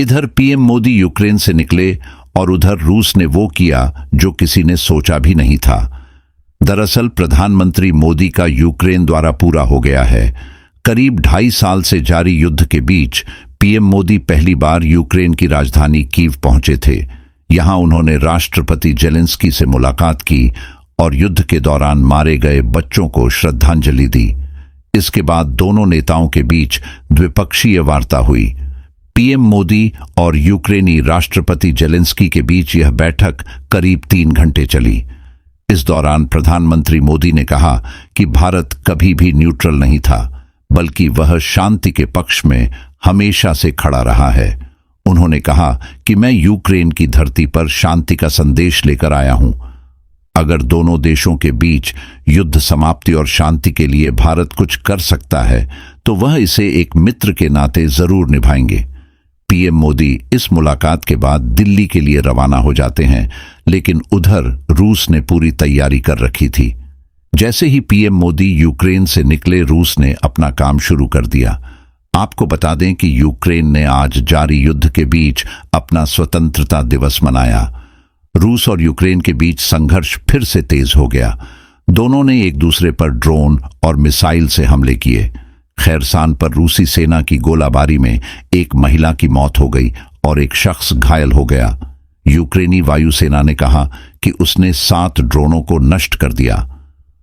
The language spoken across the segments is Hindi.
इधर पीएम मोदी यूक्रेन से निकले और उधर रूस ने वो किया जो किसी ने सोचा भी नहीं था। दरअसल प्रधानमंत्री मोदी का यूक्रेन द्वारा पूरा हो गया है। करीब 2.5 साल से जारी युद्ध के बीच पीएम मोदी पहली बार यूक्रेन की राजधानी कीव पहुंचे थे। यहां उन्होंने राष्ट्रपति जेलेंस्की से मुलाकात की और युद्ध के दौरान मारे गए बच्चों को श्रद्धांजलि दी। इसके बाद दोनों नेताओं के बीच द्विपक्षीय वार्ता हुई। पीएम मोदी और यूक्रेनी राष्ट्रपति जेलेंस्की के बीच यह बैठक करीब 3 घंटे चली। इस दौरान प्रधानमंत्री मोदी ने कहा कि भारत कभी भी न्यूट्रल नहीं था, बल्कि वह शांति के पक्ष में हमेशा से खड़ा रहा है। उन्होंने कहा कि मैं यूक्रेन की धरती पर शांति का संदेश लेकर आया हूं। अगर दोनों देशों के बीच युद्ध समाप्ति और शांति के लिए भारत कुछ कर सकता है तो वह इसे एक मित्र के नाते जरूर निभाएंगे। पीएम मोदी इस मुलाकात के बाद दिल्ली के लिए रवाना हो जाते हैं, लेकिन उधर रूस ने पूरी तैयारी कर रखी थी। जैसे ही पीएम मोदी यूक्रेन से निकले, रूस ने अपना काम शुरू कर दिया। आपको बता दें कि यूक्रेन ने आज जारी युद्ध के बीच अपना स्वतंत्रता दिवस मनाया। रूस और यूक्रेन के बीच संघर्ष फिर से तेज हो गया। दोनों ने एक दूसरे पर ड्रोन और मिसाइल से हमले किए। खैरसान पर रूसी सेना की गोलाबारी में एक महिला की मौत हो गई और एक शख्स घायल हो गया। यूक्रेनी वायुसेना ने कहा कि उसने 7 ड्रोनों को नष्ट कर दिया।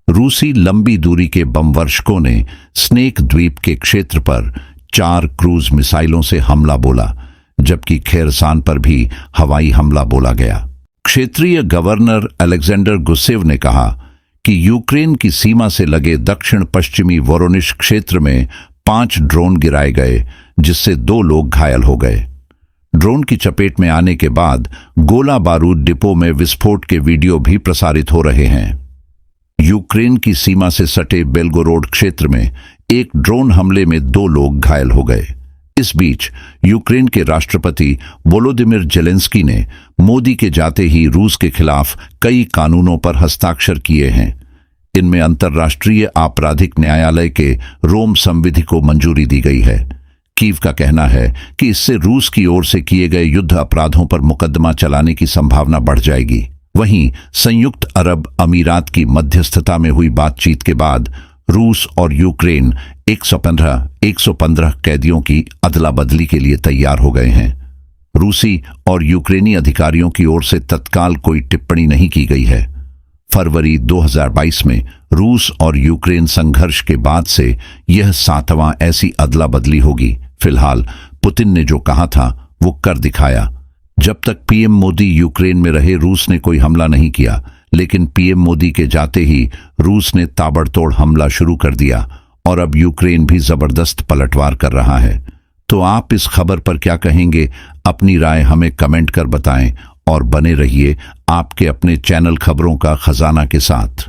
रूसी लंबी दूरी के बमवर्षकों ने स्नेक द्वीप के क्षेत्र पर 4 क्रूज मिसाइलों से हमला बोला, जबकि खेरसान पर भी हवाई हमला बोला गया। क्षेत्रीय गवर्नर अलेक्जेंडर गुसेव ने कहा कि यूक्रेन की सीमा से लगे दक्षिण पश्चिमी वोरोनिश क्षेत्र में 5 ड्रोन गिराए गए, जिससे 2 लोग घायल हो गए। ड्रोन की चपेट में आने के बाद गोला बारूद डिपो में विस्फोट के वीडियो भी प्रसारित हो रहे हैं। यूक्रेन की सीमा से सटे बेल्गोरोड क्षेत्र में एक ड्रोन हमले में 2 लोग घायल हो गए। इस बीच यूक्रेन के राष्ट्रपति वोलोदिमिर जेलेंस्की ने मोदी के जाते ही रूस के खिलाफ कई कानूनों पर हस्ताक्षर किए हैं। इनमें अंतर्राष्ट्रीय आपराधिक न्यायालय के रोम संविधि को मंजूरी दी गई है। कीव का कहना है कि इससे रूस की ओर से किए गए युद्ध अपराधों पर मुकदमा चलाने की संभावना बढ़ जाएगी। वहीं संयुक्त अरब अमीरात की मध्यस्थता में हुई बातचीत के बाद रूस और यूक्रेन 115 कैदियों की अदला बदली के लिए तैयार हो गए हैं। रूसी और यूक्रेनी अधिकारियों की ओर से तत्काल कोई टिप्पणी नहीं की गई है। फरवरी 2022 में रूस और यूक्रेन संघर्ष के बाद से यह 7वां ऐसी अदला बदली होगी। फिलहाल पुतिन ने जो कहा था वो कर दिखाया। जब तक पीएम मोदी यूक्रेन में रहे, रूस ने कोई हमला नहीं किया, लेकिन पीएम मोदी के जाते ही रूस ने ताबड़तोड़ हमला शुरू कर दिया और अब यूक्रेन भी जबरदस्त पलटवार कर रहा है। तो आप इस खबर पर क्या कहेंगे? अपनी राय हमें कमेंट कर बताएं और बने रहिए आपके अपने चैनल खबरों का खजाना के साथ।